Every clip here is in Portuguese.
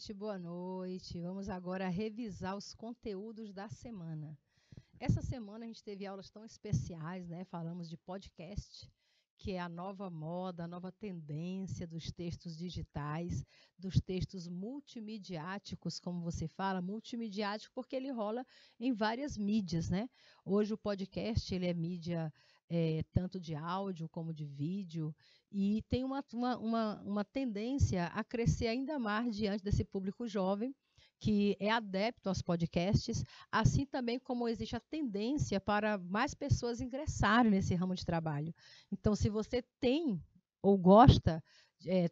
gente, boa noite. Vamos agora revisar os conteúdos da semana. Essa semana a gente teve aulas tão especiais, né? Falamos de podcast, que é a nova moda, a nova tendência dos textos digitais, dos textos multimediáticos, como você fala, multimediático porque ele rola em várias mídias, né? Hoje o podcast ele é mídia tanto de áudio como de vídeo, e tem uma tendência a crescer ainda mais diante desse público jovem, que é adepto aos podcasts, assim também como existe a tendência para mais pessoas ingressarem nesse ramo de trabalho. Então, se você tem ou gosta,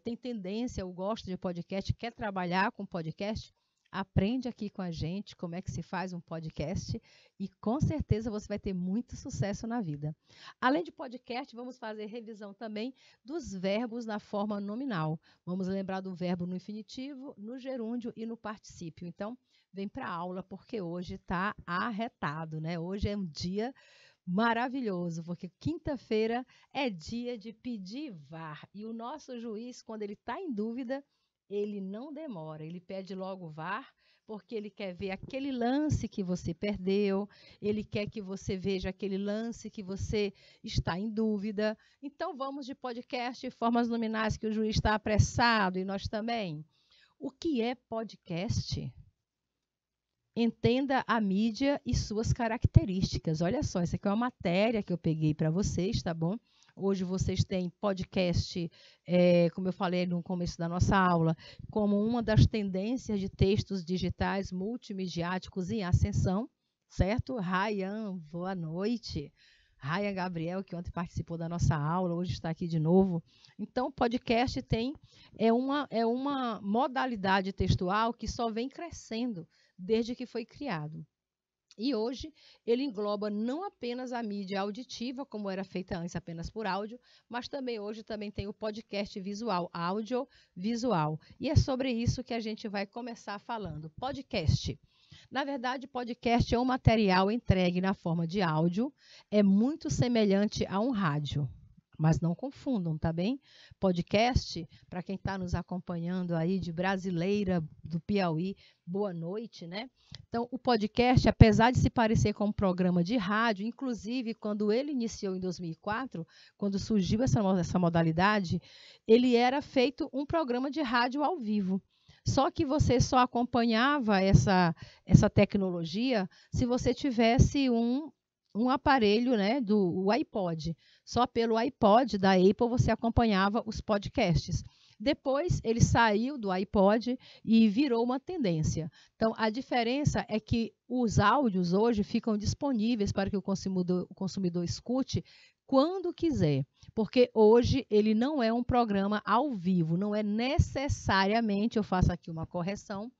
tem tendência ou gosta de podcast, quer trabalhar com podcast, aprende aqui com a gente como é que se faz um podcast e com certeza você vai ter muito sucesso na vida. Além de podcast, vamos fazer revisão também dos verbos na forma nominal. Vamos lembrar do verbo no infinitivo, no gerúndio e no particípio. Então, vem para a aula porque hoje está arretado, né? Hoje é um dia maravilhoso, porque quinta-feira é dia de pedir VAR. E o nosso juiz, quando ele está em dúvida, ele não demora, ele pede logo o VAR, porque ele quer ver aquele lance que você perdeu, ele quer que você veja aquele lance que você está em dúvida. Então, vamos de podcast, formas nominais que o juiz está apressado e nós também. O que é podcast? Entenda a mídia e suas características. Olha só, essa aqui é uma matéria que eu peguei para vocês, tá bom? Hoje vocês têm podcast, como eu falei no começo da nossa aula, como uma das tendências de textos digitais multimediáticos em ascensão, certo? Ryan, boa noite. Ryan Gabriel, que ontem participou da nossa aula, hoje está aqui de novo. Então, podcast é uma modalidade textual que só vem crescendo desde que foi criado. E hoje ele engloba não apenas a mídia auditiva, como era feita antes apenas por áudio, mas também hoje também tem o podcast visual, audiovisual. E é sobre isso que a gente vai começar falando. Podcast. Na verdade, podcast é um material entregue na forma de áudio, é muito semelhante a um rádio. Mas não confundam, tá bem? Podcast, para quem está nos acompanhando aí de Brasileira, do Piauí, boa noite, né? Então, o podcast, apesar de se parecer com um programa de rádio, inclusive quando ele iniciou em 2004, quando surgiu essa modalidade, ele era feito um programa de rádio ao vivo. Só que você só acompanhava essa tecnologia se você tivesse um aparelho, né, do iPod. Só pelo iPod da Apple você acompanhava os podcasts. Depois ele saiu do iPod e virou uma tendência. Então, a diferença é que os áudios hoje ficam disponíveis para que o consumidor escute quando quiser, porque hoje ele não é um programa ao vivo, não é necessariamente, eu faço aqui uma correção,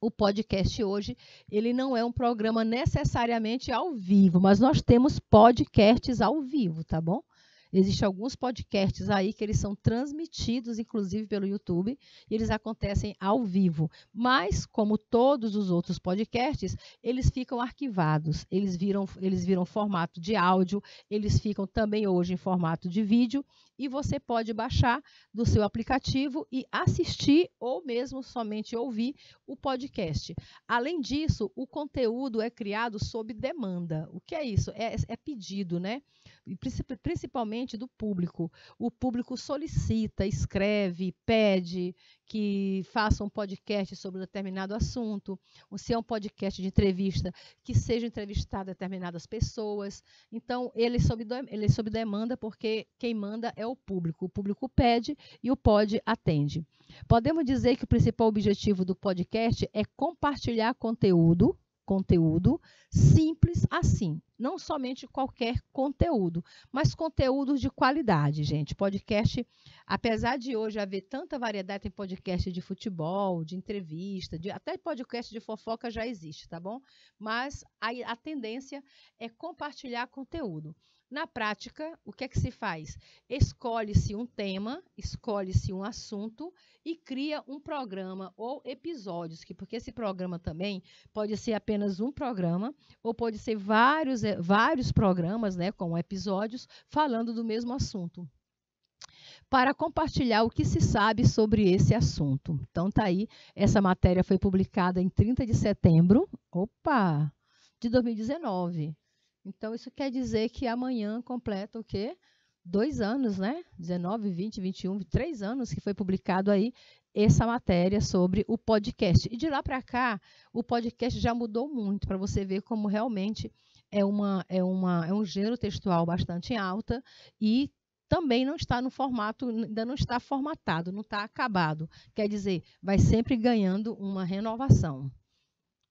o podcast hoje, ele não é um programa necessariamente ao vivo, mas nós temos podcasts ao vivo, tá bom? Existem alguns podcasts aí que eles são transmitidos, inclusive pelo YouTube, e eles acontecem ao vivo. Mas, como todos os outros podcasts, eles ficam arquivados, eles viram formato de áudio, eles ficam também hoje em formato de vídeo, e você pode baixar do seu aplicativo e assistir ou mesmo somente ouvir o podcast. Além disso, o conteúdo é criado sob demanda. O que é isso? É pedido, né? Principalmente do público. O público solicita, escreve, pede que faça um podcast sobre um determinado assunto, ou se é um podcast de entrevista, que seja entrevistado determinadas pessoas. Então, ele é sob demanda porque quem manda é o público. O público pede e o pod atende. Podemos dizer que o principal objetivo do podcast é compartilhar conteúdo simples assim, não somente qualquer conteúdo, mas conteúdos de qualidade, gente. Podcast, apesar de hoje haver tanta variedade, tem podcast de futebol, de entrevista, até podcast de fofoca já existe, tá bom? Mas a tendência é compartilhar conteúdo. Na prática, o que é que se faz? Escolhe-se um tema, escolhe-se um assunto e cria um programa ou episódios, porque esse programa também pode ser apenas um programa ou pode ser vários programas, né, com episódios falando do mesmo assunto. para compartilhar o que se sabe sobre esse assunto. Então, tá aí, essa matéria foi publicada em 30 de setembro, de 2019. Então, isso quer dizer que amanhã completa o quê? 2 anos, né? 19, 20, 21, 3 anos que foi publicado aí essa matéria sobre o podcast. E de lá para cá, o podcast já mudou muito, para você ver como realmente é um gênero textual bastante alta e também não está no formato, ainda não está formatado, não está acabado. Quer dizer, vai sempre ganhando uma renovação.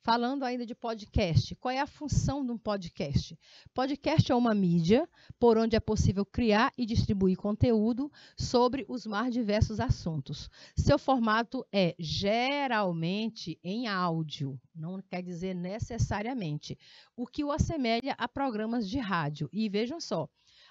Falando ainda de podcast, qual é a função de um podcast? Podcast é uma mídia por onde é possível criar e distribuir conteúdo sobre os mais diversos assuntos. Seu formato é geralmente em áudio, não quer dizer necessariamente, o que o assemelha a programas de rádio. E vejam só,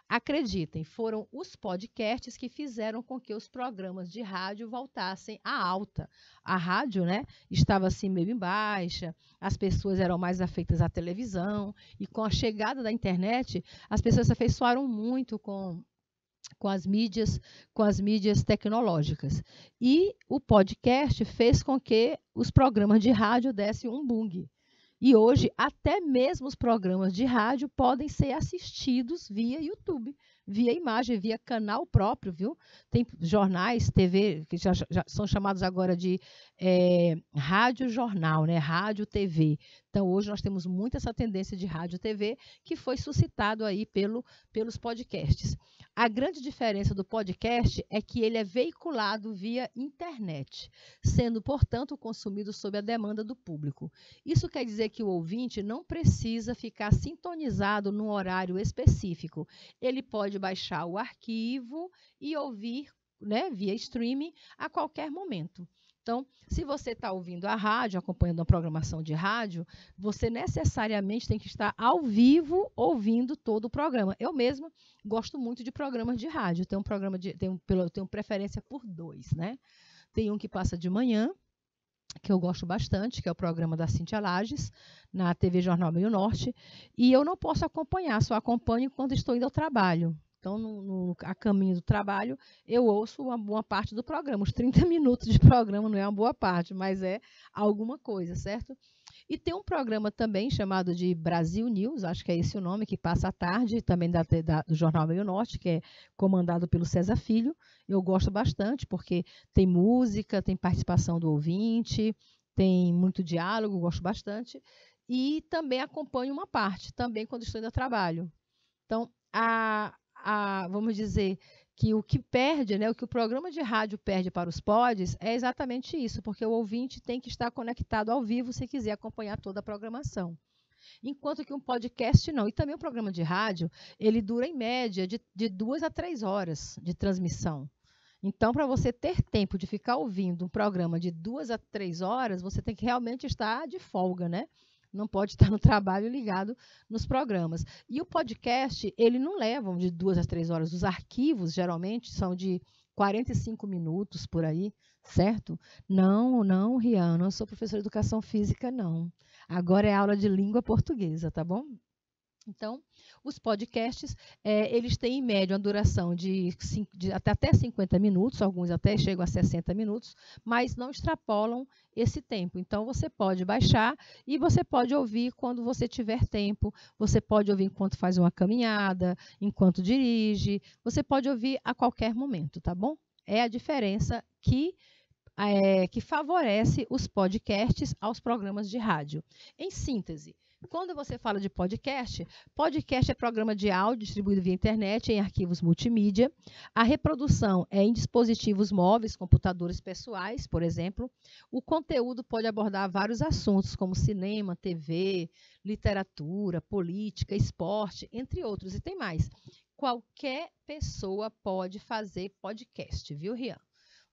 acreditem, foram os podcasts que fizeram com que os programas de rádio voltassem à alta. A rádio, né, estava assim meio em baixa, as pessoas eram mais afeitas à televisão, e com a chegada da internet, as pessoas se afeiçoaram muito com as mídias tecnológicas. E o podcast fez com que os programas de rádio dessem um boom. E hoje, até mesmo os programas de rádio podem ser assistidos via YouTube, via imagem, via canal próprio, viu? Tem jornais, TV, que já são chamados agora de rádio-jornal, né? Rádio-TV. Então, hoje nós temos muito essa tendência de rádio-TV que foi suscitado aí pelos podcasts. A grande diferença do podcast é que ele é veiculado via internet, sendo, portanto, consumido sob a demanda do público. Isso quer dizer que o ouvinte não precisa ficar sintonizado num horário específico. Ele pode baixar o arquivo e ouvir, né, via streaming a qualquer momento. Então, se você está ouvindo a rádio, acompanhando uma programação de rádio, você necessariamente tem que estar ao vivo ouvindo todo o programa. Eu mesma gosto muito de programas de rádio. Tenho preferência por 2, né? Tem um que passa de manhã, que eu gosto bastante, que é o programa da Cíntia Lages, na TV Jornal Meio Norte, e eu não posso acompanhar, só acompanho quando estou indo ao trabalho. Então, a caminho do trabalho, eu ouço uma boa parte do programa. Os 30 minutos de programa não é uma boa parte, mas é alguma coisa, certo? E tem um programa também chamado de Brasil News, acho que é esse o nome, que passa à tarde, também do Jornal Meio Norte, que é comandado pelo César Filho. Eu gosto bastante, porque tem música, tem participação do ouvinte, tem muito diálogo, gosto bastante. E também acompanho uma parte, também quando estou indo ao trabalho. Então, vamos dizer que o que perde, né, o que o programa de rádio perde para os pods é exatamente isso, porque o ouvinte tem que estar conectado ao vivo se quiser acompanhar toda a programação. Enquanto que um podcast não. E também o programa de rádio, ele dura em média de 2 a 3 horas de transmissão. Então, para você ter tempo de ficar ouvindo um programa de 2 a 3 horas, você tem que realmente estar de folga, né? Não pode estar no trabalho ligado nos programas. E o podcast, ele não leva de 2 a 3 horas. Os arquivos, geralmente, são de 45 minutos, por aí, certo? Não, Rian, não sou professora de educação física, não. Agora é aula de língua portuguesa, tá bom? Então, os podcasts, eles têm em média uma duração de até 50 minutos, alguns até chegam a 60 minutos, mas não extrapolam esse tempo. Então, você pode baixar e você pode ouvir quando você tiver tempo, você pode ouvir enquanto faz uma caminhada, enquanto dirige, você pode ouvir a qualquer momento, tá bom? É a diferença que favorece os podcasts aos programas de rádio. Em síntese, quando você fala de podcast, podcast é programa de áudio distribuído via internet em arquivos multimídia. A reprodução é em dispositivos móveis, computadores pessoais, por exemplo. O conteúdo pode abordar vários assuntos, como cinema, TV, literatura, política, esporte, entre outros. E tem mais. Qualquer pessoa pode fazer podcast, viu, Rian?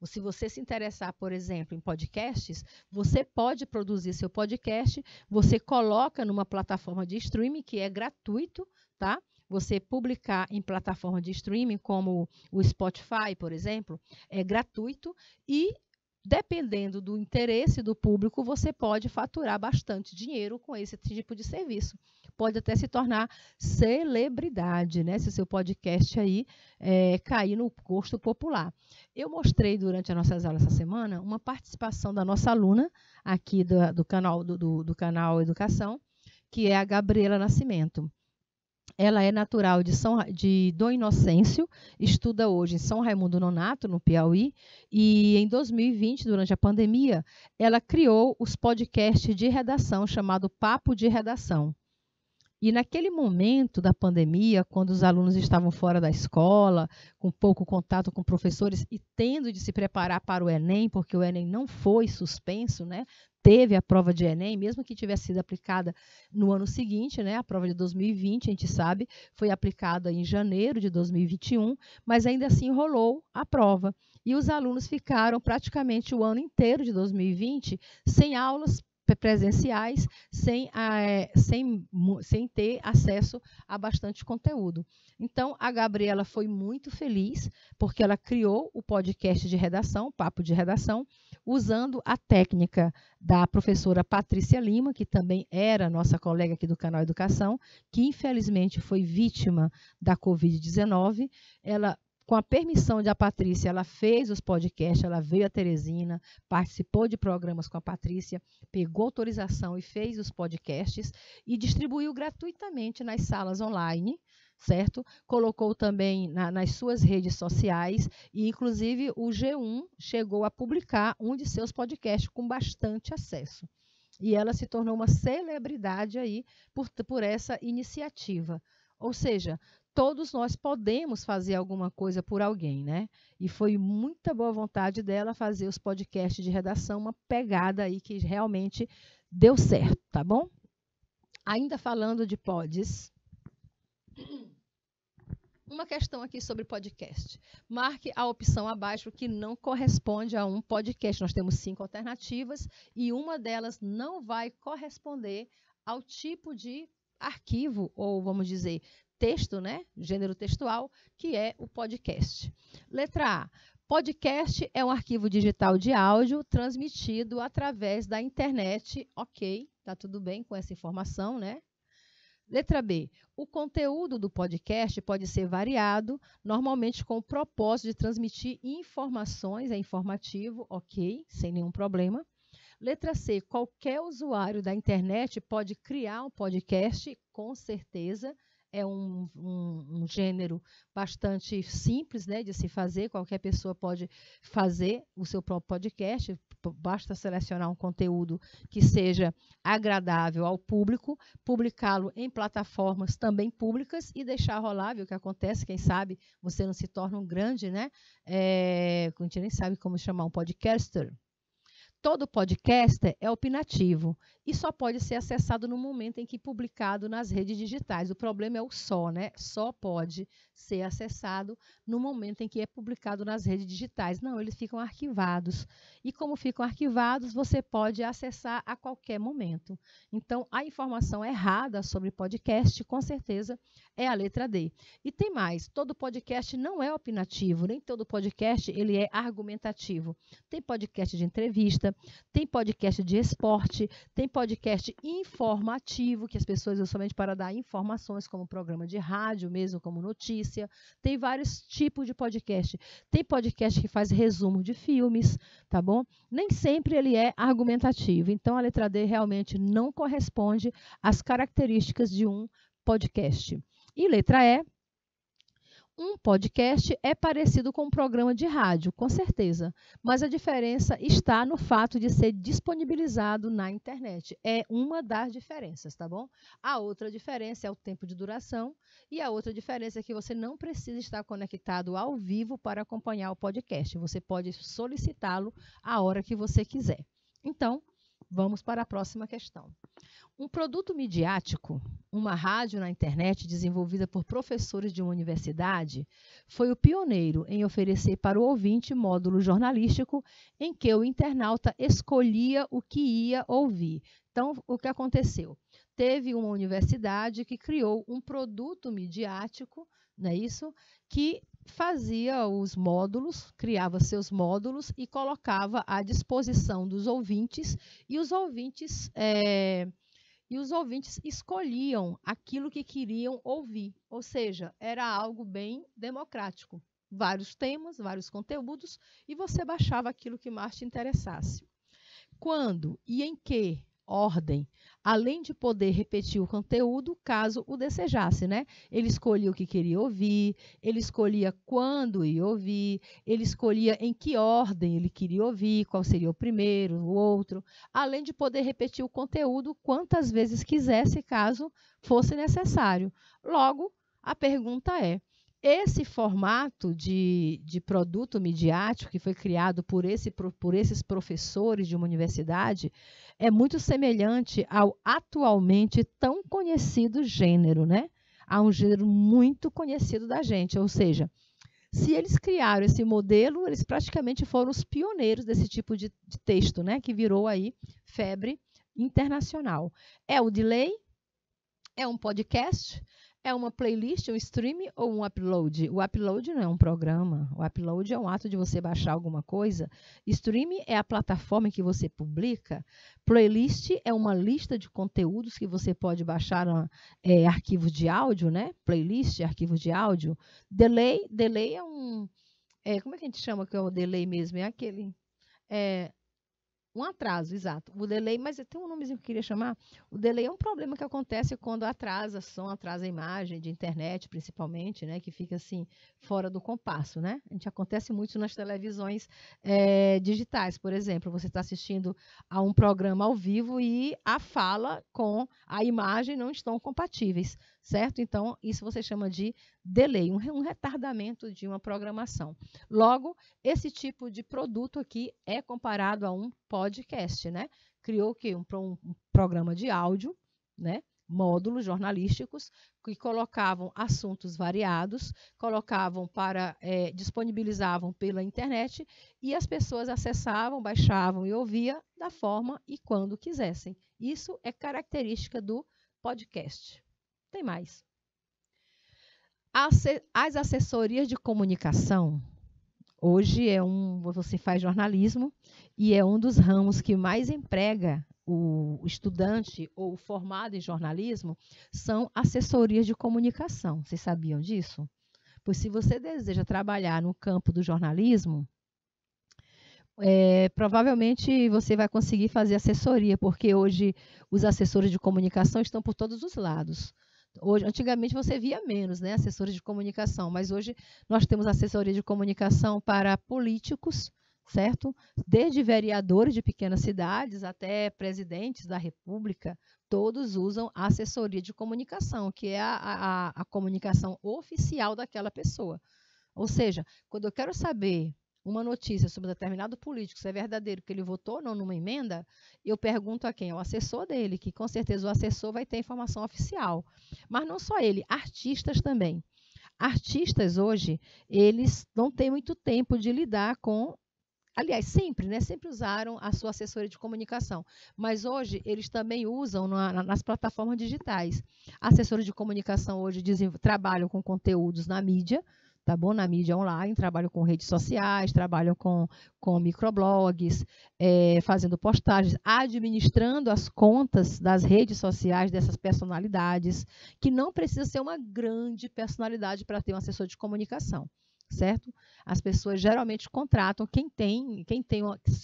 Se você se interessar, por exemplo, em podcasts, você pode produzir seu podcast, você coloca numa plataforma de streaming que é gratuito, tá? Você publicar em plataforma de streaming como o Spotify, por exemplo, é gratuito e dependendo do interesse do público, você pode faturar bastante dinheiro com esse tipo de serviço. Pode até se tornar celebridade, né? Se o seu podcast aí cair no gosto popular. Eu mostrei durante as nossas aulas essa semana uma participação da nossa aluna aqui do canal Educação, que é a Gabriela Nascimento. Ela é natural de Dom Inocêncio, estuda hoje em São Raimundo Nonato, no Piauí, e em 2020, durante a pandemia, ela criou os podcasts de redação, chamado Papo de Redação. E naquele momento da pandemia, quando os alunos estavam fora da escola, com pouco contato com professores e tendo de se preparar para o Enem, porque o Enem não foi suspenso, né? Teve a prova de Enem, mesmo que tivesse sido aplicada no ano seguinte, né? A prova de 2020, a gente sabe, foi aplicada em janeiro de 2021, mas ainda assim rolou a prova. E os alunos ficaram praticamente o ano inteiro de 2020 sem aulas presenciais, sem ter acesso a bastante conteúdo. Então, a Gabriela foi muito feliz, porque ela criou o podcast de redação, Papo de Redação, usando a técnica da professora Patrícia Lima, que também era nossa colega aqui do canal Educação, que infelizmente foi vítima da Covid-19. Ela, com a permissão da Patrícia, ela fez os podcasts, ela veio a Teresina, participou de programas com a Patrícia, pegou autorização e fez os podcasts e distribuiu gratuitamente nas salas online, certo? Colocou também nas suas redes sociais e, inclusive, o G1 chegou a publicar um de seus podcasts com bastante acesso. E ela se tornou uma celebridade aí por essa iniciativa. Ou seja, todos nós podemos fazer alguma coisa por alguém, né? E foi muita boa vontade dela fazer os podcasts de redação, uma pegada aí que realmente deu certo, tá bom? Ainda falando de pods, uma questão aqui sobre podcast. Marque a opção abaixo que não corresponde a um podcast. Nós temos 5 alternativas e uma delas não vai corresponder ao tipo de arquivo, ou vamos dizer, texto, né? Gênero textual, que é o podcast. Letra A. Podcast é um arquivo digital de áudio transmitido através da internet. Ok, tá tudo bem com essa informação, né? Letra B. O conteúdo do podcast pode ser variado, normalmente com o propósito de transmitir informações, é informativo, ok, sem nenhum problema. Letra C. Qualquer usuário da internet pode criar um podcast, com certeza. É um gênero bastante simples, né, de se fazer. Qualquer pessoa pode fazer o seu próprio podcast. Basta selecionar um conteúdo que seja agradável ao público, publicá-lo em plataformas também públicas e deixar rolar, ver o que acontece. Quem sabe você não se torna um grande, né? A gente nem sabe como chamar um podcaster. Todo podcaster é opinativo e só pode ser acessado no momento em que publicado nas redes digitais. O problema é o só, né? Só pode ser acessado no momento em que é publicado nas redes digitais. Não, eles ficam arquivados. E como ficam arquivados, você pode acessar a qualquer momento. Então, a informação errada sobre podcast, com certeza, é a letra D. E tem mais, todo podcast não é opinativo, nem todo podcast ele é argumentativo. Tem podcast de entrevista, tem podcast de esporte, tem podcast informativo, que as pessoas usam somente para dar informações, como programa de rádio, mesmo como notícia. Tem vários tipos de podcast. Tem podcast que faz resumo de filmes, tá bom? Nem sempre ele é argumentativo. Então, a letra D realmente não corresponde às características de um podcast. E letra E. Um podcast é parecido com um programa de rádio, com certeza, mas a diferença está no fato de ser disponibilizado na internet. É uma das diferenças, tá bom? A outra diferença é o tempo de duração e a outra diferença é que você não precisa estar conectado ao vivo para acompanhar o podcast. Você pode solicitá-lo a hora que você quiser. Então, vamos para a próxima questão. Um produto midiático, uma rádio na internet desenvolvida por professores de uma universidade, foi o pioneiro em oferecer para o ouvinte módulo jornalístico em que o internauta escolhia o que ia ouvir. Então, o que aconteceu? Teve uma universidade que criou um produto midiático, não é isso? Que fazia os módulos, criava seus módulos e colocava à disposição dos ouvintes, e os ouvintes escolhiam aquilo que queriam ouvir, ou seja, era algo bem democrático. Vários temas, vários conteúdos, e você baixava aquilo que mais te interessasse. Quando e em que ordem, além de poder repetir o conteúdo, caso o desejasse, né? Ele escolhia o que queria ouvir, ele escolhia quando ia ouvir, ele escolhia em que ordem ele queria ouvir, qual seria o primeiro, o outro, além de poder repetir o conteúdo quantas vezes quisesse, caso fosse necessário. Logo, a pergunta é: esse formato de produto midiático que foi criado por esses professores de uma universidade é muito semelhante ao atualmente tão conhecido gênero, né? Há um gênero muito conhecido da gente, ou seja, se eles criaram esse modelo, eles praticamente foram os pioneiros desse tipo de texto, né? Que virou aí febre internacional. É o delay? É um podcast? É uma playlist, um stream ou um upload? O upload não é um programa. O upload é um ato de você baixar alguma coisa. Stream é a plataforma em que você publica. Playlist é uma lista de conteúdos que você pode baixar arquivos de áudio, né? Playlist, arquivos de áudio. Delay é um... como é que a gente chama que é o delay mesmo? É aquele... um atraso, exato. O delay, mas tem um nomezinho que eu queria chamar. O delay é um problema que acontece quando atrasa som, atrasa a imagem, de internet principalmente, né? Que fica assim, fora do compasso, né? Acontece muito nas televisões digitais, por exemplo. Você está assistindo a um programa ao vivo e a fala com a imagem não estão compatíveis, certo? Então, isso você chama de delay, um retardamento de uma programação. Logo, esse tipo de produto aqui é comparado a um podcast, né? Criou o quê? Um programa de áudio, né? Módulos jornalísticos que colocavam assuntos variados, disponibilizavam pela internet e as pessoas acessavam, baixavam e ouviam da forma e quando quisessem. Isso é característica do podcast. Tem mais. As assessorias de comunicação, hoje você faz jornalismo e é um dos ramos que mais emprega o estudante ou o formado em jornalismo, são assessorias de comunicação. Vocês sabiam disso? Pois se você deseja trabalhar no campo do jornalismo, provavelmente você vai conseguir fazer assessoria, porque hoje os assessores de comunicação estão por todos os lados. Antigamente você via menos, né, assessores de comunicação, mas hoje nós temos assessoria de comunicação para políticos, certo? Desde vereadores de pequenas cidades até presidentes da República, todos usam a assessoria de comunicação, que é a comunicação oficial daquela pessoa. Ou seja, quando eu quero saber uma notícia sobre um determinado político, se é verdadeiro que ele votou ou não numa emenda, eu pergunto a quem? Ao assessor dele, que com certeza o assessor vai ter informação oficial. Mas não só ele, artistas também. Artistas hoje, eles não têm muito tempo de lidar com... Aliás, sempre, né? Sempre usaram a sua assessoria de comunicação. Mas hoje, eles também usam nas plataformas digitais. Assessores de comunicação hoje trabalham com conteúdos na mídia, tá bom? Na mídia online, trabalham com redes sociais, trabalham com microblogs, fazendo postagens, administrando as contas das redes sociais dessas personalidades, que não precisa ser uma grande personalidade para ter um assessor de comunicação, certo? As pessoas geralmente contratam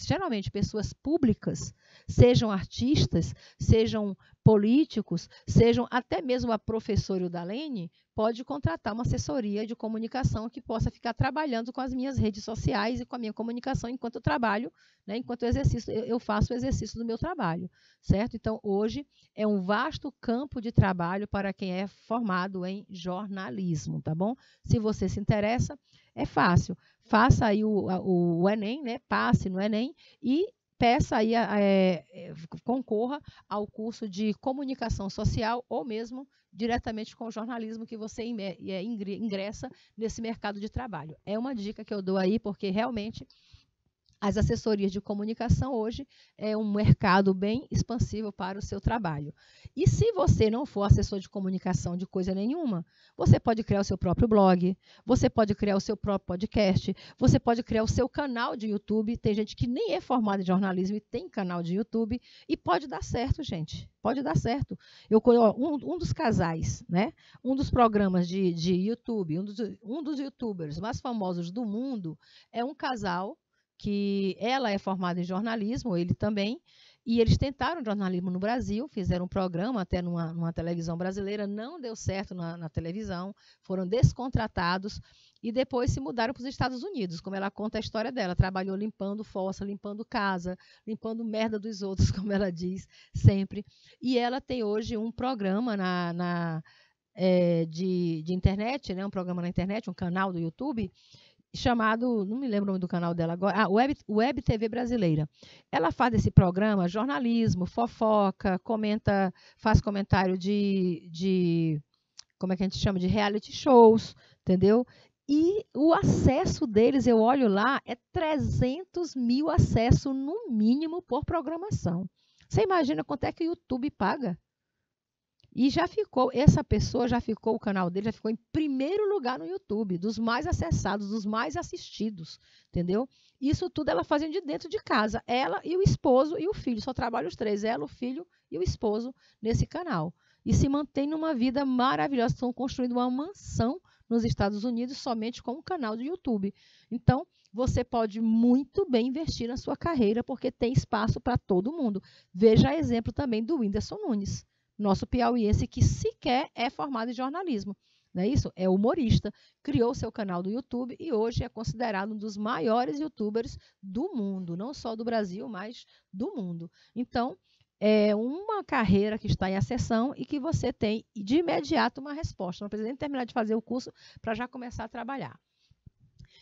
geralmente pessoas públicas, sejam artistas, sejam políticos, sejam até mesmo a professora Udalene, pode contratar uma assessoria de comunicação que possa ficar trabalhando com as minhas redes sociais e com a minha comunicação enquanto eu trabalho, né, enquanto eu faço o exercício do meu trabalho, certo? Então, hoje é um vasto campo de trabalho para quem é formado em jornalismo, tá bom? Se você se interessa, é fácil. Faça aí o Enem, né? Passe no Enem e peça aí, concorra ao curso de comunicação social ou mesmo diretamente com o jornalismo que você ingressa nesse mercado de trabalho. É uma dica que eu dou aí, porque realmente As assessorias de comunicação hoje é um mercado bem expansivo para o seu trabalho. E se você não for assessor de comunicação de coisa nenhuma, você pode criar o seu próprio blog, você pode criar o seu próprio podcast, você pode criar o seu canal de YouTube. Tem gente que nem é formada em jornalismo e tem canal de YouTube e pode dar certo, gente. Pode dar certo. Um dos casais, né? Um dos programas de YouTube, um dos YouTubers mais famosos do mundo é um casal que ela é formada em jornalismo, ele também, e eles tentaram jornalismo no Brasil, fizeram um programa até numa televisão brasileira, não deu certo na televisão, foram descontratados e depois se mudaram para os Estados Unidos, como ela conta a história dela, trabalhou limpando fossa, limpando casa, limpando merda dos outros, como ela diz sempre, e ela tem hoje um programa de internet, né, um programa na internet, um canal do YouTube, chamado, não me lembro o nome do canal dela agora, Web TV Brasileira. Ela faz esse programa, jornalismo, fofoca, faz comentário como é que a gente chama, de reality shows, entendeu? E o acesso deles, eu olho lá, é 300 mil acessos no mínimo por programação. Você imagina quanto é que o YouTube paga? E essa pessoa já ficou, o canal dele já ficou em primeiro lugar no YouTube, dos mais acessados, dos mais assistidos, entendeu? Isso tudo ela fazendo de dentro de casa, ela e o esposo e o filho, só trabalham os três, ela, o filho e o esposo nesse canal. E se mantém numa vida maravilhosa, estão construindo uma mansão nos Estados Unidos somente com um canal do YouTube. Então, você pode muito bem investir na sua carreira, porque tem espaço para todo mundo. Veja exemplo também do Whindersson Nunes, nosso piauiense que sequer é formado em jornalismo, não é isso? É humorista, criou seu canal do YouTube e hoje é considerado um dos maiores youtubers do mundo, não só do Brasil, mas do mundo. Então, é uma carreira que está em ascensão e que você tem de imediato uma resposta. Não precisa nem terminar de fazer o curso para já começar a trabalhar.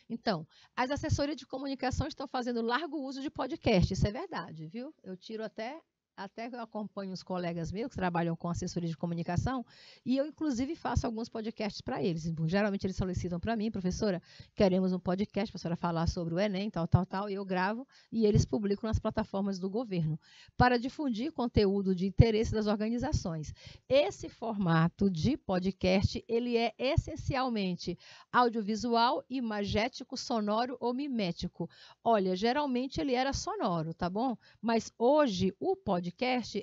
Então, as assessorias de comunicação estão fazendo largo uso de podcast, isso é verdade, viu? Eu tiro até eu acompanho os colegas meus que trabalham com assessoria de comunicação e eu, inclusive, faço alguns podcasts para eles. Geralmente, eles solicitam para mim, professora, queremos um podcast para a senhora falar sobre o Enem, tal, e eu gravo e eles publicam nas plataformas do governo para difundir conteúdo de interesse das organizações. Esse formato de podcast, ele é essencialmente audiovisual, imagético, sonoro ou mimético. Olha, geralmente ele era sonoro, tá bom? Mas hoje o podcast,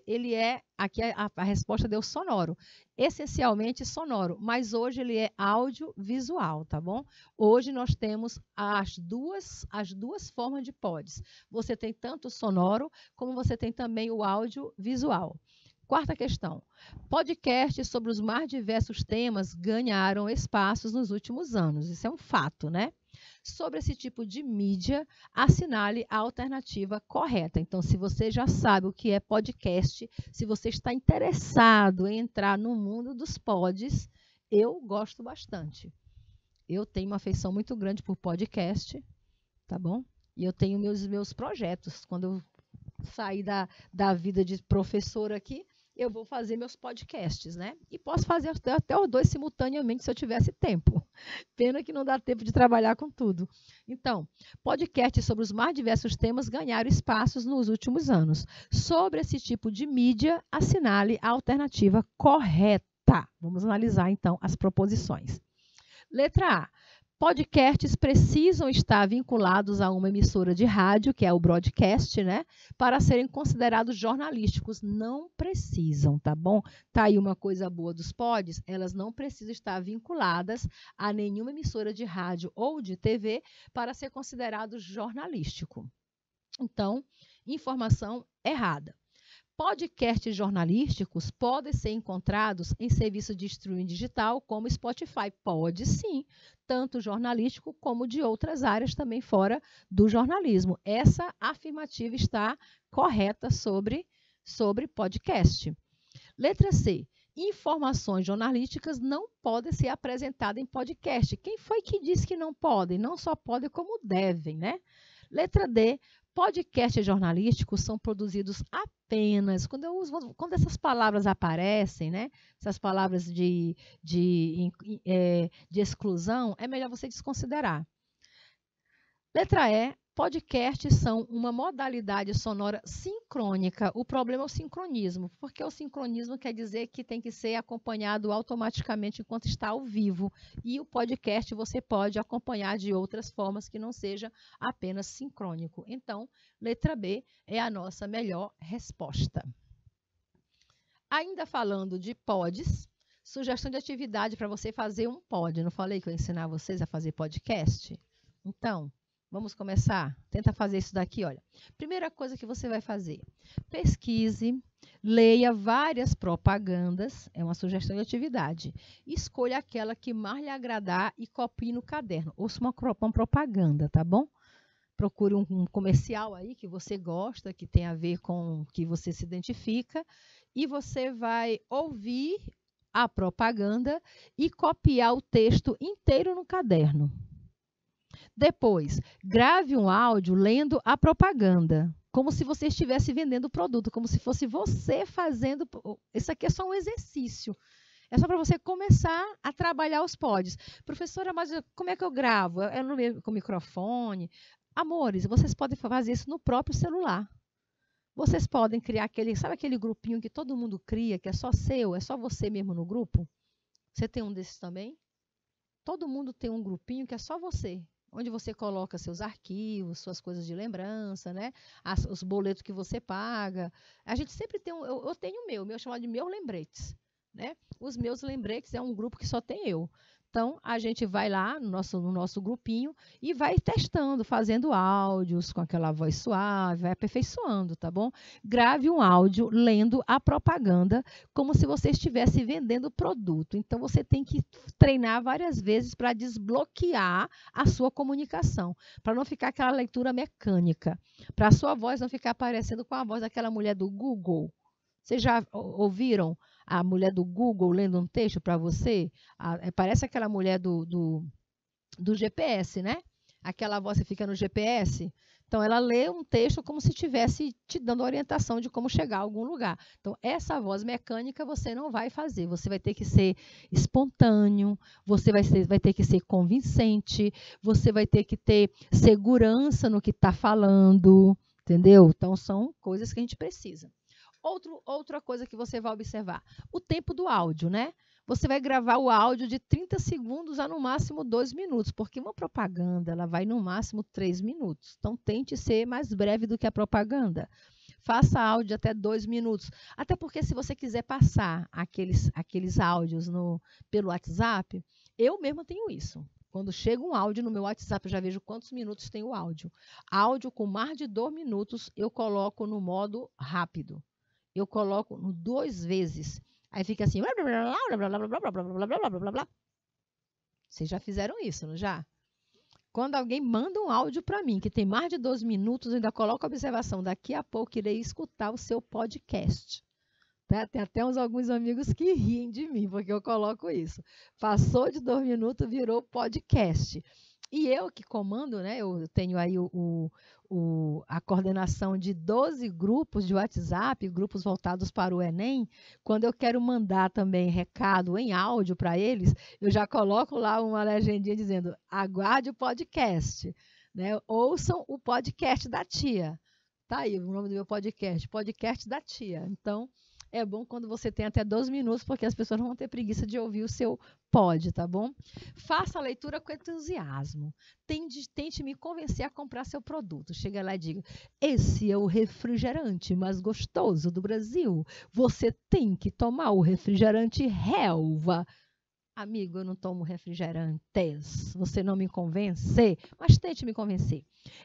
ele é, aqui a resposta deu sonoro, essencialmente sonoro, mas hoje ele é audiovisual, tá bom? Hoje nós temos as duas formas de pods. Você tem tanto o sonoro, como você tem também o audiovisual. Quarta questão. Podcasts sobre os mais diversos temas ganharam espaços nos últimos anos. Isso é um fato, né? Sobre esse tipo de mídia, assinale a alternativa correta. Então, se você já sabe o que é podcast, se você está interessado em entrar no mundo dos pods, eu gosto bastante. Eu tenho uma afeição muito grande por podcast, tá bom? E eu tenho meus projetos. Quando eu sair da vida de professora aqui, eu vou fazer meus podcasts, né? E posso fazer até os dois simultaneamente se eu tivesse tempo. Pena que não dá tempo de trabalhar com tudo. Então, podcasts sobre os mais diversos temas ganharam espaços nos últimos anos. Sobre esse tipo de mídia, assinale a alternativa correta. Vamos analisar, então, as proposições. Letra A. Podcasts precisam estar vinculados a uma emissora de rádio, que é o broadcast, né? Para serem considerados jornalísticos. Não precisam, tá bom? Tá aí uma coisa boa dos pods, elas não precisam estar vinculadas a nenhuma emissora de rádio ou de TV para ser considerado jornalístico. Então, informação errada. Podcasts jornalísticos podem ser encontrados em serviço de streaming digital como Spotify. Pode sim, tanto jornalístico como de outras áreas também fora do jornalismo. Essa afirmativa está correta sobre podcast. Letra C. Informações jornalísticas não podem ser apresentadas em podcast. Quem foi que disse que não podem? Não só podem, como devem, né? Letra D. Podcasts jornalísticos são produzidos apenas, quando essas palavras aparecem, né? Essas palavras de exclusão, é melhor você desconsiderar. Letra E. podcasts são uma modalidade sonora sincrônica. O problema é o sincronismo, porque o sincronismo quer dizer que tem que ser acompanhado automaticamente enquanto está ao vivo. E o podcast você pode acompanhar de outras formas que não seja apenas sincrônico. Então, letra B é a nossa melhor resposta. Ainda falando de pods, sugestão de atividade para você fazer um pod. Não falei que eu ia ensinar vocês a fazer podcast? Então, vamos começar? Tenta fazer isso daqui, olha. Primeira coisa que você vai fazer, pesquise, leia várias propagandas, é uma sugestão de atividade. Escolha aquela que mais lhe agradar e copie no caderno. Ouça uma propaganda, tá bom? Procure um comercial aí que você gosta, que tem a ver com que você se identifica, e você vai ouvir a propaganda e copiar o texto inteiro no caderno. Depois, grave um áudio lendo a propaganda, como se você estivesse vendendo o produto, como se fosse você fazendo. Isso aqui é só um exercício. É só para você começar a trabalhar os pods. Professora, mas como é que eu gravo? É com microfone? Amores, vocês podem fazer isso no próprio celular. Vocês podem criar sabe aquele grupinho que todo mundo cria, que é só seu, é só você mesmo no grupo? Você tem um desses também? Todo mundo tem um grupinho que é só você, onde você coloca seus arquivos, suas coisas de lembrança, né? Os boletos que você paga. A gente sempre tem eu tenho o meu é chamado de Meus Lembretes, né? Os Meus Lembretes é um grupo que só tem eu. Então, a gente vai lá no nosso grupinho e vai testando, fazendo áudios com aquela voz suave, vai aperfeiçoando, tá bom? Grave um áudio lendo a propaganda como se você estivesse vendendo o produto. Então, você tem que treinar várias vezes para desbloquear a sua comunicação, para não ficar aquela leitura mecânica, para a sua voz não ficar parecendo com a voz daquela mulher do Google. Vocês já ouviram a mulher do Google lendo um texto para você? Parece aquela mulher do GPS, né? Aquela voz que fica no GPS. Então, ela lê um texto como se estivesse te dando orientação de como chegar a algum lugar. Então, essa voz mecânica você não vai fazer. Você vai ter que ser espontâneo, você vai ter que ser convincente, você vai ter que ter segurança no que está falando, entendeu? Então, são coisas que a gente precisa. Outra coisa que você vai observar, o tempo do áudio, né? Você vai gravar o áudio de 30 segundos a no máximo 2 minutos, porque uma propaganda ela vai no máximo 3 minutos. Então, tente ser mais breve do que a propaganda. Faça áudio até 2 minutos. Até porque se você quiser passar aqueles áudios pelo WhatsApp, eu mesma tenho isso. Quando chega um áudio no meu WhatsApp, eu já vejo quantos minutos tem o áudio. Áudio com mais de 2 minutos, eu coloco no modo rápido. Eu coloco 2 vezes. Aí fica assim. Vocês já fizeram isso, não já? Quando alguém manda um áudio para mim, que tem mais de 2 minutos, eu ainda coloco a observação. Daqui a pouco irei escutar o seu podcast. Tá? Tem até alguns amigos que riem de mim, porque eu coloco isso. Passou de 2 minutos, virou podcast. E eu que comando, né? Eu tenho aí a coordenação de 12 grupos de WhatsApp, grupos voltados para o Enem. Quando eu quero mandar também recado em áudio para eles, eu já coloco lá uma legendinha dizendo: aguarde o podcast, né? Ouçam o podcast da tia. Tá aí o nome do meu podcast, podcast da tia. Então, é bom quando você tem até 12 minutos, porque as pessoas não vão ter preguiça de ouvir o seu pod, tá bom? Faça a leitura com entusiasmo. Tente me convencer a comprar seu produto. Chega lá e diga: esse é o refrigerante mais gostoso do Brasil. Você tem que tomar o refrigerante Helva. Amigo, eu não tomo refrigerantes. Você não me convence, mas tente me convencer.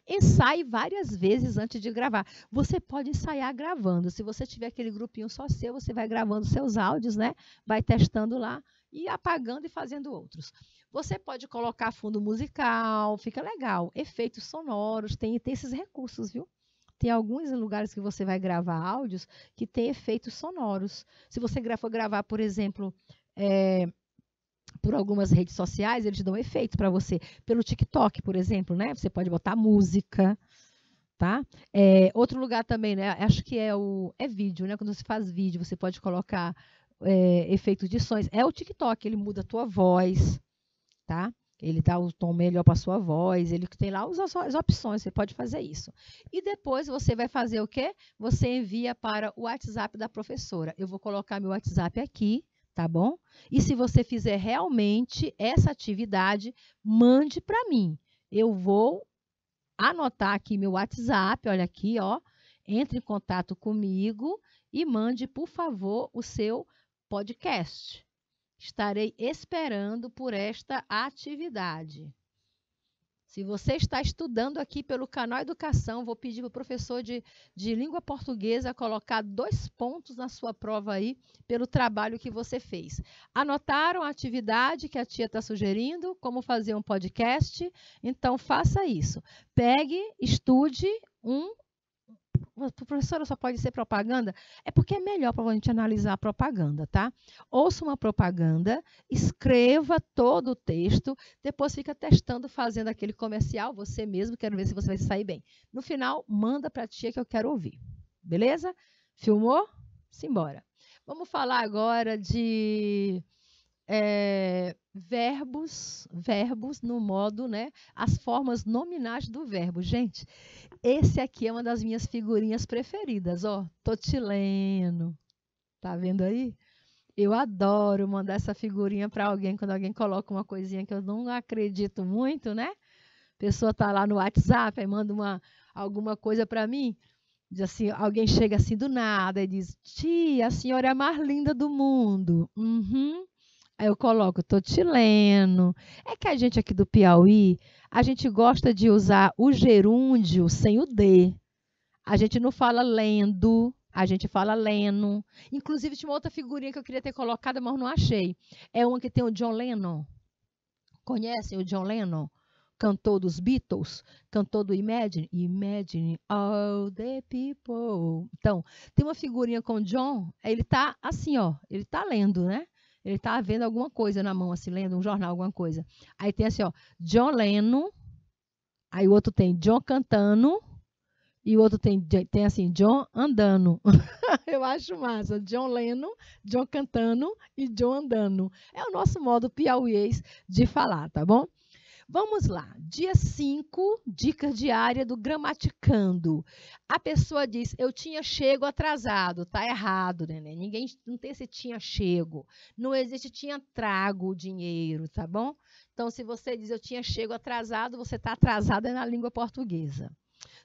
Ensaie várias vezes antes de gravar. Você pode ensaiar gravando. Se você tiver aquele grupinho só seu, você vai gravando seus áudios, né? Vai testando lá e apagando e fazendo outros. Você pode colocar fundo musical, fica legal. Efeitos sonoros, tem esses recursos, viu? Tem alguns lugares que você vai gravar áudios que tem efeitos sonoros. Se você for gravar, por exemplo, por algumas redes sociais, eles dão efeito para você. Pelo TikTok, por exemplo, né? Você pode botar música, tá? Outro lugar também, né? Acho que é vídeo, né? Quando você faz vídeo, você pode colocar efeitos de sons. É o TikTok, ele muda a tua voz, tá? Ele dá o tom melhor para a sua voz, ele tem lá as opções, você pode fazer isso. E depois você vai fazer o quê? Você envia para o WhatsApp da professora. Eu vou colocar meu WhatsApp aqui, tá bom? E se você fizer realmente essa atividade, mande para mim. Eu vou anotar aqui meu WhatsApp, olha aqui, ó. Entre em contato comigo e mande, por favor, o seu podcast. Estarei esperando por esta atividade. Se você está estudando aqui pelo canal Educação, vou pedir para o professor de língua portuguesa colocar 2 pontos na sua prova aí pelo trabalho que você fez. Anotaram a atividade que a tia está sugerindo? Como fazer um podcast? Então, faça isso. Pegue, estude Professora, só pode ser propaganda? É porque é melhor para a gente analisar a propaganda, tá? Ouça uma propaganda, escreva todo o texto, depois fica testando, fazendo aquele comercial, você mesmo, quero ver se você vai sair bem. No final, manda para a tia que eu quero ouvir. Beleza? Filmou? Simbora. Vamos falar agora de verbos no modo, né? As formas nominais do verbo. Gente, esse aqui é uma das minhas figurinhas preferidas, ó. Tô te lendo. Tá vendo aí? Eu adoro mandar essa figurinha para alguém quando alguém coloca uma coisinha que eu não acredito muito, né? A pessoa tá lá no WhatsApp e manda alguma coisa para mim. Diz assim, alguém chega assim do nada e diz: tia, a senhora é a mais linda do mundo. Uhum. Aí eu coloco, tô te lendo. É que a gente aqui do Piauí, a gente gosta de usar o gerúndio sem o D. A gente não fala lendo, a gente fala leno. Inclusive, tinha uma outra figurinha que eu queria ter colocado, mas não achei. É uma que tem o John Lennon. Conhecem o John Lennon? Cantor dos Beatles, cantor do Imagine. Imagine all the people. Então, tem uma figurinha com o John, ele tá assim, ó, ele tá lendo, né? Ele tá vendo alguma coisa na mão, assim, lendo um jornal, alguma coisa. Aí tem assim, ó, John Lennon, aí o outro tem John cantando, e o outro tem assim, John andando. Eu acho massa. John Lennon, John cantando e John andando. É o nosso modo piauiês de falar, tá bom? Vamos lá. Dia 5, dica diária do Gramaticando. A pessoa diz, eu tinha chego atrasado. Tá errado, né? Ninguém não tem esse tinha chego. Não existe tinha trago dinheiro, tá bom? Então, se você diz eu tinha chego atrasado, você está atrasada na língua portuguesa.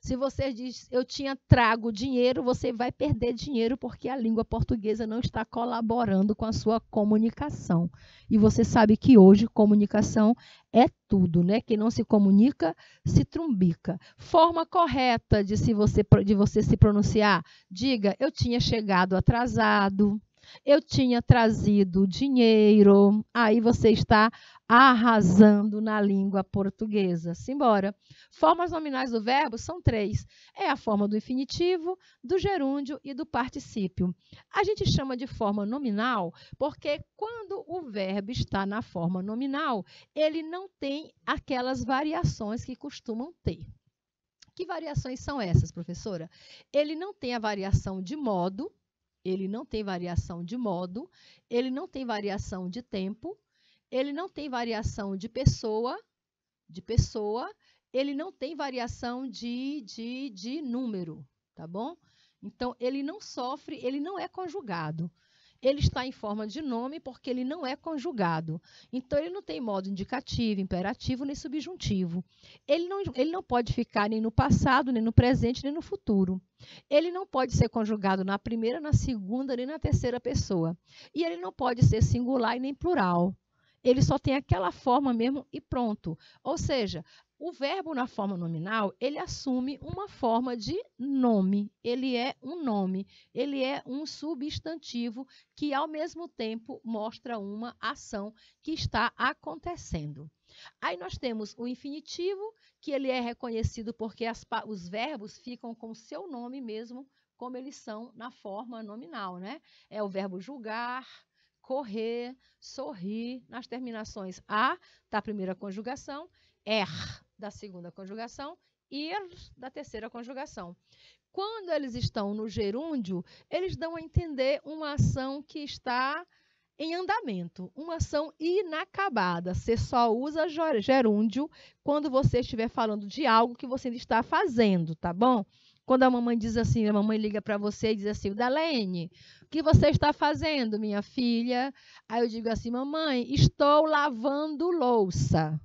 Se você diz eu tinha trago dinheiro, você vai perder dinheiro porque a língua portuguesa não está colaborando com a sua comunicação. E você sabe que hoje comunicação é tudo, né? Quem não se comunica, se trumbica. Forma correta de você se pronunciar. Diga, eu tinha chegado atrasado. Eu tinha trazido dinheiro. Aí você está arrasando na língua portuguesa. Simbora. Formas nominais do verbo são 3. É a forma do infinitivo, do gerúndio e do particípio. A gente chama de forma nominal porque quando o verbo está na forma nominal, ele não tem aquelas variações que costumam ter. Que variações são essas, professora? Ele não tem a variação de modo, ele não tem variação de modo, ele não tem variação de tempo, ele não tem variação de pessoa, ele não tem variação de número, tá bom? Então, ele não sofre, ele não é conjugado. Ele está em forma de nome porque ele não é conjugado. Então, ele não tem modo indicativo, imperativo, nem subjuntivo. Ele não pode ficar nem no passado, nem no presente, nem no futuro. Ele não pode ser conjugado na primeira, na segunda, nem na terceira pessoa. E ele não pode ser singular e nem plural. Ele só tem aquela forma mesmo e pronto. Ou seja, o verbo na forma nominal, ele assume uma forma de nome. Ele é um nome, ele é um substantivo que, ao mesmo tempo, mostra uma ação que está acontecendo. Aí nós temos o infinitivo, que ele é reconhecido porque os verbos ficam com o seu nome mesmo, como eles são na forma nominal, né? É o verbo julgar, correr, sorrir, nas terminações a da primeira conjugação, da segunda conjugação, ir da terceira conjugação. Quando eles estão no gerúndio, eles dão a entender uma ação que está em andamento, uma ação inacabada. Você só usa gerúndio quando você estiver falando de algo que você está fazendo, tá bom? Quando a mamãe diz assim, a mamãe liga para você e diz assim, Dalene, o que você está fazendo, minha filha? Aí eu digo assim, mamãe, estou lavando louça.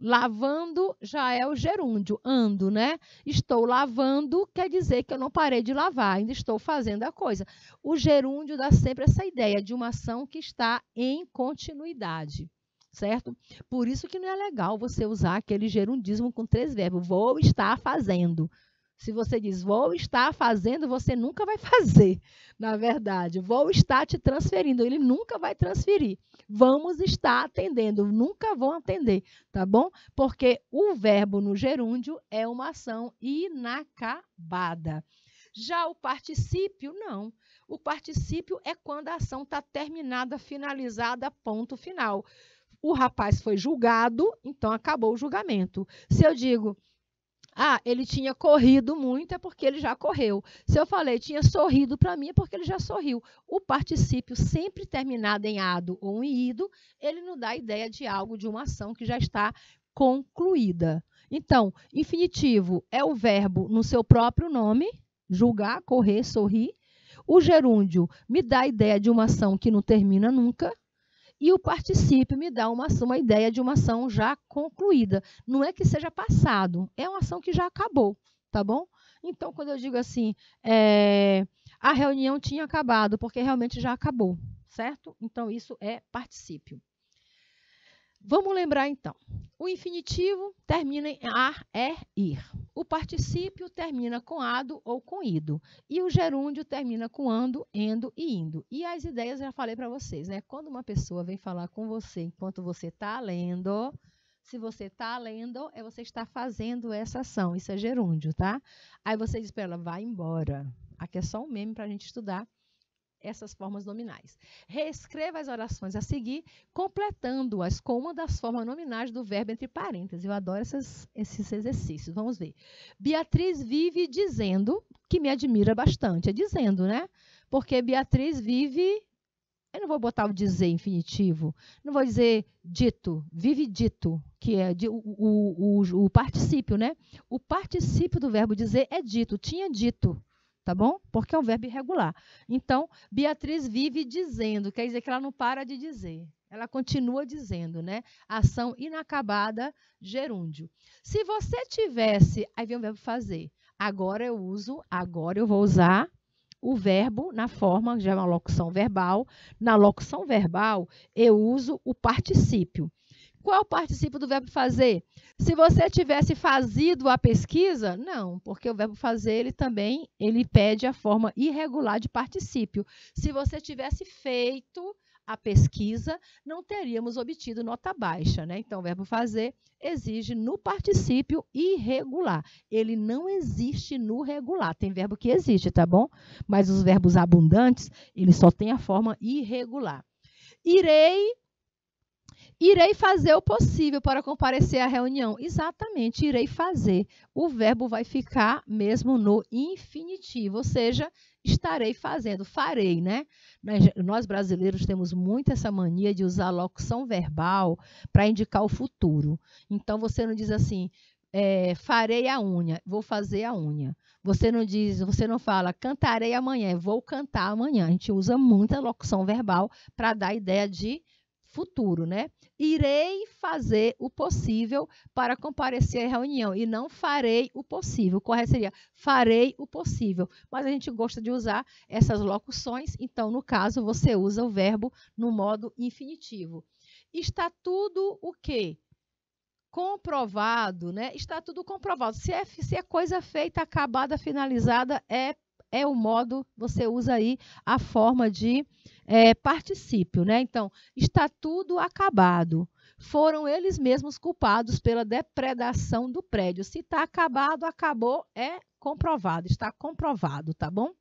Lavando já é o gerúndio, ando, né? Estou lavando quer dizer que eu não parei de lavar, ainda estou fazendo a coisa. O gerúndio dá sempre essa ideia de uma ação que está em continuidade, certo? Por isso que não é legal você usar aquele gerundismo com 3 verbos. Vou estar fazendo. Se você diz vou estar fazendo, você nunca vai fazer, na verdade. Vou estar te transferindo, ele nunca vai transferir. Vamos estar atendendo, nunca vão atender, tá bom? Porque o verbo no gerúndio é uma ação inacabada. Já o particípio, não. O particípio é quando a ação está terminada, finalizada, ponto final. O rapaz foi julgado, então acabou o julgamento. Se eu digo... ele tinha corrido muito, é porque ele já correu. Se eu falei tinha sorrido para mim, é porque ele já sorriu. O particípio sempre terminado em ado ou em ido, ele não dá ideia de algo, de uma ação que já está concluída. Então, infinitivo é o verbo no seu próprio nome, julgar, correr, sorrir. O gerúndio me dá a ideia de uma ação que não termina nunca. E o particípio me dá uma ideia de uma ação já concluída. Não é que seja passado, é uma ação que já acabou, tá bom? Então, quando eu digo assim, a reunião tinha acabado, porque realmente já acabou, certo? Então, isso é particípio. Vamos lembrar, então. O infinitivo termina em ar, é, ir. O particípio termina com ado ou com ido. E o gerúndio termina com ando, endo e indo. E as ideias eu já falei para vocês, né? Quando uma pessoa vem falar com você enquanto você está lendo, se você está lendo, você está fazendo essa ação. Isso é gerúndio, tá? Aí você diz para ela, vai embora. Aqui é só um meme para a gente estudar essas formas nominais. Reescreva as orações a seguir, completando-as com uma das formas nominais do verbo entre parênteses. Eu adoro esses exercícios. Vamos ver. Beatriz vive dizendo, que me admira bastante. É dizendo, né? Porque Beatriz vive... Eu não vou botar o dizer infinitivo. Não vou dizer dito. Vive dito, que é o particípio, né? O particípio do verbo dizer é dito. Tinha dito. Tá bom? Porque é um verbo irregular. Então, Beatriz vive dizendo, quer dizer que ela não para de dizer. Ela continua dizendo, né? Ação inacabada, gerúndio. Se você tivesse, aí vem o verbo fazer. Agora eu vou usar o verbo na forma, já é uma locução verbal. Na locução verbal, eu uso o particípio. Qual é o particípio do verbo fazer? Se você tivesse fazido a pesquisa, não, porque o verbo fazer, ele pede a forma irregular de particípio. Se você tivesse feito a pesquisa, não teríamos obtido nota baixa, né? Então, o verbo fazer exige no particípio irregular. Ele não existe no regular. Tem verbo que existe, tá bom? Mas os verbos abundantes, eles só têm a forma irregular. Irei fazer o possível para comparecer à reunião. Exatamente, irei fazer. O verbo vai ficar mesmo no infinitivo, ou seja, estarei fazendo, farei, né? Nós brasileiros temos muito essa mania de usar a locução verbal para indicar o futuro. Então, você não diz assim, farei a unha, vou fazer a unha. Você não fala, cantarei amanhã, vou cantar amanhã. A gente usa muita locução verbal para dar a ideia de futuro, né? Irei fazer o possível para comparecer à reunião e não farei o possível. O correto seria farei o possível. Mas a gente gosta de usar essas locuções, então, no caso, você usa o verbo no modo infinitivo. Está tudo o quê? Comprovado, né? Está tudo comprovado. Se é coisa feita, acabada, finalizada, é o modo, você usa aí a forma de particípio, né? Então, está tudo acabado. Foram eles mesmos culpados pela depredação do prédio. Se está acabado, acabou, é comprovado, está comprovado, tá bom?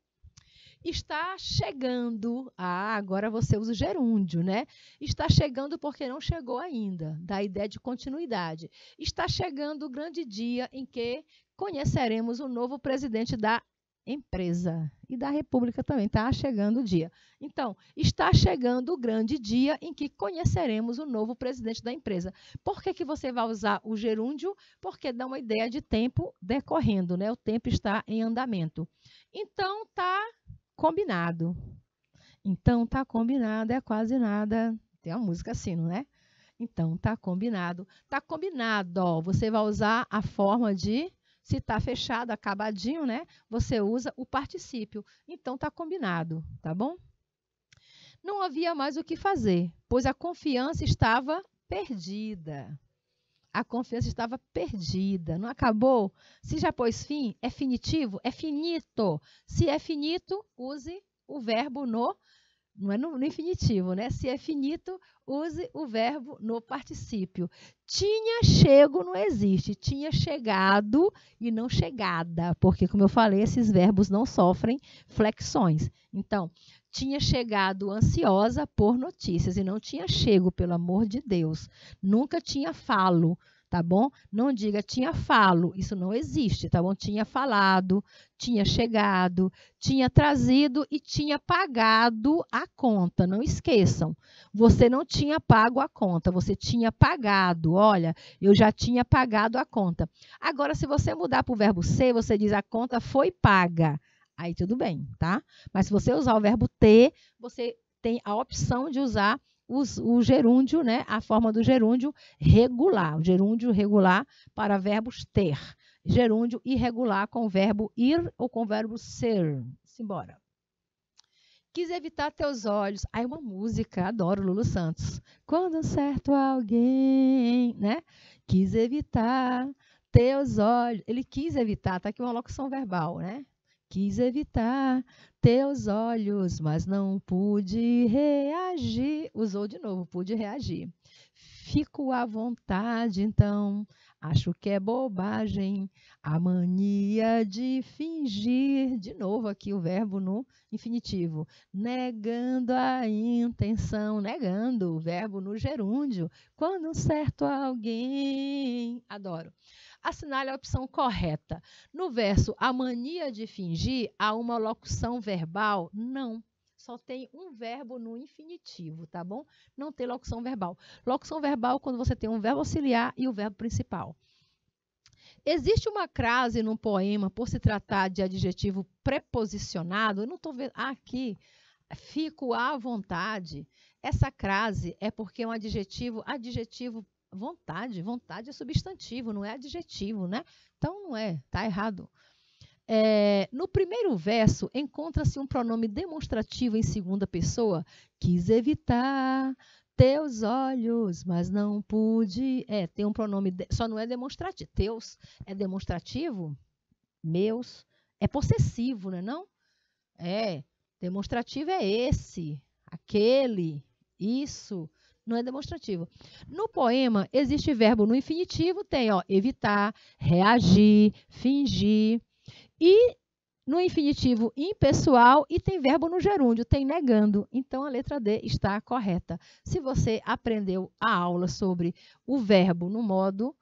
Está chegando, agora você usa o gerúndio, né? Está chegando porque não chegou ainda, dá a ideia de continuidade. Está chegando o grande dia em que conheceremos o novo presidente da empresa e da República também. Está chegando o dia. Então, está chegando o grande dia em que conheceremos o novo presidente da empresa. Por que que você vai usar o gerúndio? Porque dá uma ideia de tempo decorrendo, né? O tempo está em andamento. Então, está combinado. Então, tá combinado, é quase nada. Tem uma música assim, não é? Então, tá combinado. Tá combinado, ó. Você vai usar a forma de, se tá fechado, acabadinho, né? Você usa o particípio. Então, tá combinado, tá bom? Não havia mais o que fazer, pois a confiança estava perdida. A confiança estava perdida. Não acabou? Se já pôs fim, é finitivo? É finito. Se é finito, use o verbo no, não é no infinitivo, né? Se é finito, use o verbo no particípio. Tinha chego não existe. Tinha chegado e não chegada, porque, como eu falei, esses verbos não sofrem flexões. Então, tinha chegado ansiosa por notícias e não tinha chego, pelo amor de Deus. Nunca tinha falo, tá bom? Não diga tinha falo, isso não existe, tá bom? Tinha falado, tinha chegado, tinha trazido e tinha pagado a conta. Não esqueçam, você não tinha pago a conta, você tinha pagado. Olha, eu já tinha pagado a conta. Agora, se você mudar para o verbo ser, você diz a conta foi paga. Aí tudo bem, tá? Mas se você usar o verbo ter, você tem a opção de usar o gerúndio, né? A forma do gerúndio regular. O gerúndio regular para verbos ter. Gerúndio irregular com o verbo ir ou com o verbo ser. Simbora. Quis evitar teus olhos. Aí uma música, adoro Lulu Santos. Quando um certo alguém, né? Quis evitar teus olhos. Ele quis evitar, tá aqui uma locução verbal, né? Quis evitar teus olhos, mas não pude reagir. Usou de novo, pude reagir. Fico à vontade, então, acho que é bobagem a mania de fingir. De novo aqui o verbo no infinitivo. Negando a intenção, negando o verbo no gerúndio. Quando um certo alguém... Adoro. Assinale a opção correta. No verso, a mania de fingir, há uma locução verbal? Não. Só tem um verbo no infinitivo, tá bom? Não tem locução verbal. Locução verbal quando você tem um verbo auxiliar e o verbo principal. Existe uma crase num poema por se tratar de adjetivo preposicionado? Eu não estou vendo. Aqui, fico à vontade. Essa crase é porque é um adjetivo vontade. Vontade é substantivo, não é adjetivo, né? Então, não é, tá errado. No primeiro verso, encontra-se um pronome demonstrativo em segunda pessoa. Quis evitar teus olhos, mas não pude. Tem um pronome, só não é demonstrativo. Teus é demonstrativo, meus é possessivo, né, não? Demonstrativo é esse, aquele, isso. Não é demonstrativo. No poema, existe verbo no infinitivo, tem evitar, reagir, fingir. E no infinitivo impessoal e tem verbo no gerúndio, tem negando. Então, a letra D está correta. Se você aprendeu a aula sobre o verbo no modo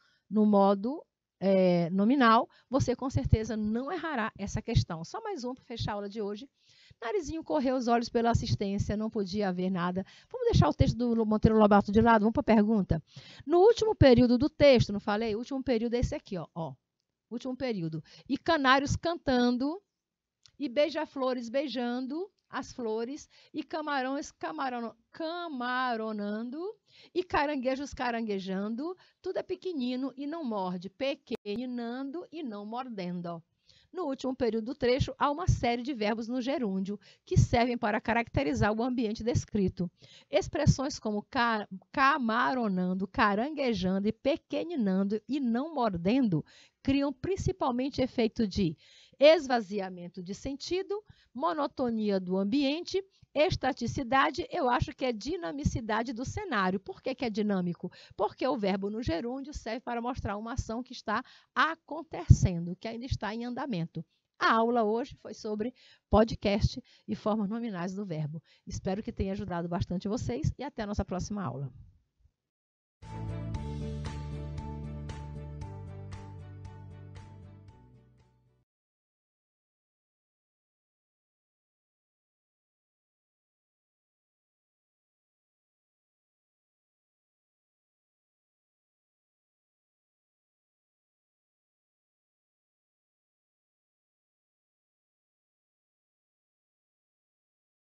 nominal, você com certeza não errará essa questão. Só mais um para fechar a aula de hoje. Narizinho correu os olhos pela assistência, não podia haver nada. Vamos deixar o texto do Monteiro Lobato de lado, vamos para a pergunta. No último período do texto, não falei? O último período é esse aqui, ó. Último período. E canários cantando, e beija-flores beijando as flores, e camarões camaronando, e caranguejos caranguejando, tudo é pequenino e não morde, pequeninando e não mordendo. No último período do trecho, há uma série de verbos no gerúndio que servem para caracterizar o ambiente descrito. Expressões como camaronando, caranguejando e pequeninando e não mordendo criam principalmente efeito de esvaziamento de sentido, monotonia do ambiente, estaticidade, eu acho que é dinamicidade do cenário. Por que é dinâmico? Porque o verbo no gerúndio serve para mostrar uma ação que está acontecendo, que ainda está em andamento. A aula hoje foi sobre podcast e formas nominais do verbo. Espero que tenha ajudado bastante vocês e até a nossa próxima aula.